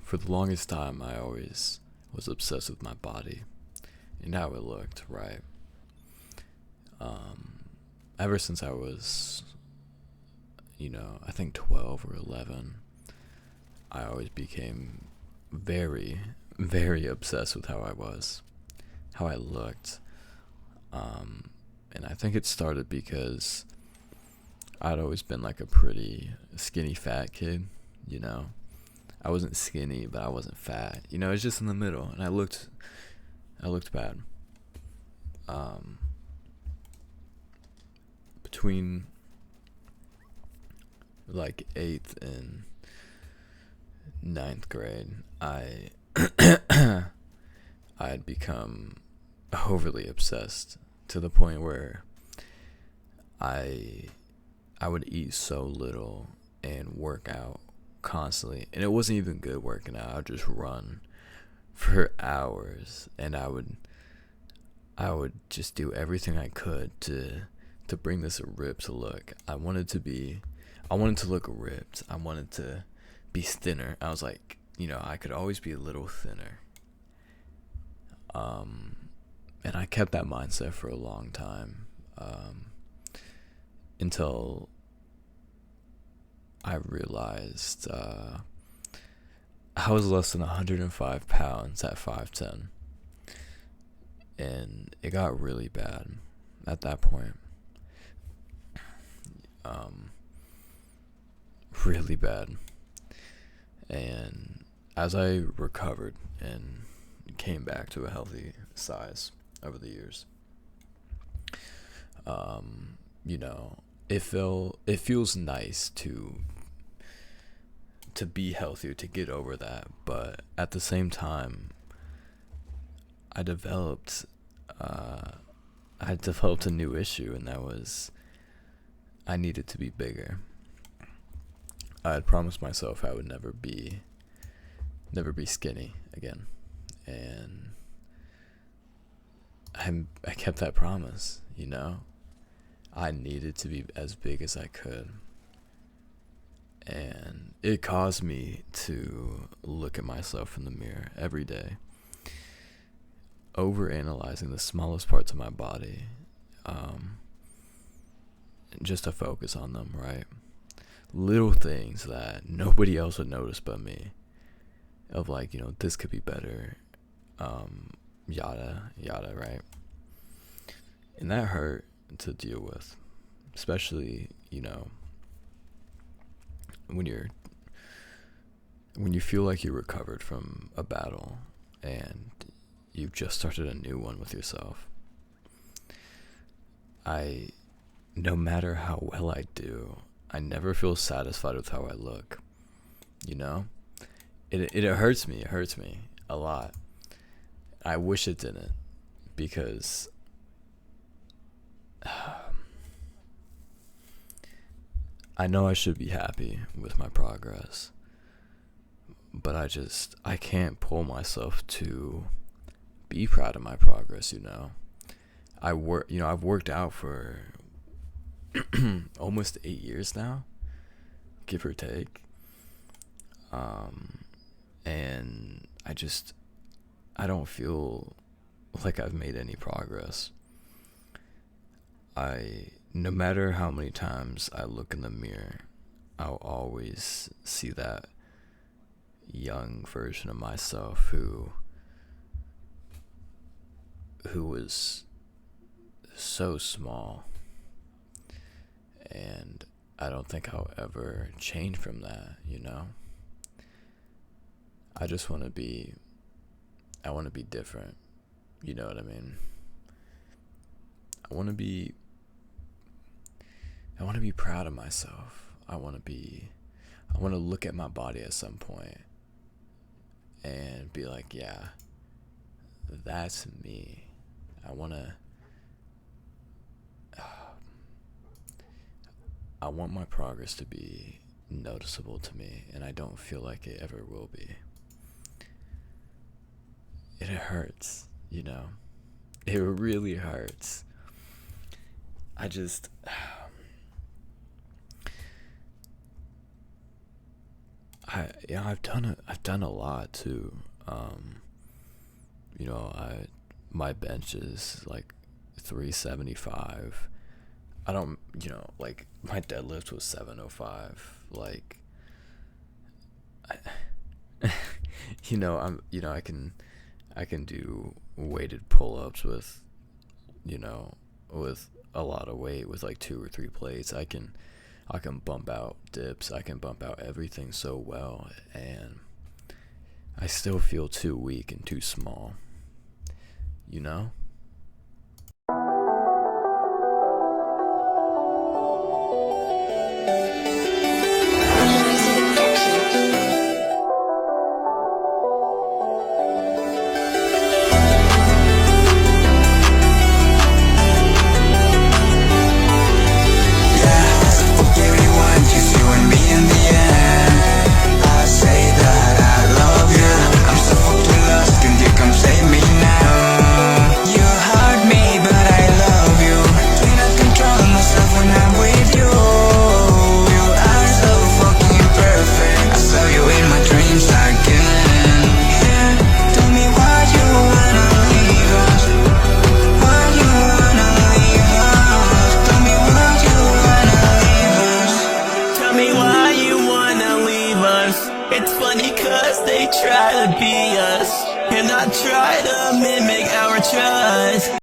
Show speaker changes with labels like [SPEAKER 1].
[SPEAKER 1] for the longest time, I always was obsessed with my body and how it looked, right? Um, Ever since I was, I think 12 or 11, I always became very, very obsessed with how I looked. And I think it started because I'd always been like a pretty skinny fat kid, you know. I wasn't skinny, but I wasn't fat. It's just in the middle, and I looked bad. Um, Between like eighth and ninth grade, I I had become overly obsessed to the point where I I would eat so little and work out constantly, and it wasn't even good working out. I would just run for hours, and I would just do everything I could to bring this ripped look. I wanted to look ripped. I wanted to be thinner. I was like, I could always be a little thinner. Um, and I kept that mindset for a long time, until I realized I was less than 105 pounds at 5'10", and it got really bad at that point. Um, really bad. And as I recovered and came back to a healthy size over the years, um, you know, it feels nice to be healthier, to get over that. But at the same time, I developed uh, I developed a new issue, and that was I needed to be bigger. I had promised myself I would never be skinny again, and I kept that promise. I needed to be as big as I could, and it caused me to look at myself in the mirror every day, over analyzing the smallest parts of my body, um, just to focus on them, right? Little things that nobody else would notice but me. Of like, this could be better, yada yada, right? And that hurt to deal with, especially when you feel like you recovered from a battle and you've just started a new one with yourself. I No matter how well I do, I never feel satisfied with how I look. You know, it hurts me. It hurts me a lot. I wish it didn't, because I know I should be happy with my progress, but I can't pull myself to be proud of my progress. I've worked out for almost 8 years now, give or take. And I don't feel like I've made any progress. No matter how many times I look in the mirror, I'll always see that young version of myself who was so small, and I don't think I'll ever change from that. I just I want to be different. You know what I mean? I want to be proud of myself. I want to look at my body at some point and be like, yeah, that's me. I want my progress to be noticeable to me, and I don't feel like it ever will be. It hurts. It really hurts. I just, I've done a lot too. You know, my bench is like 375. I don't, you know, like my deadlift was 705. Like, I, I can do weighted pull-ups with, with a lot of weight with like 2 or 3 plates. I can bump out dips. I can bump out everything so well, and I still feel too weak and too small. You know?
[SPEAKER 2] It's funny cause they try to be us, and I try to mimic our trust.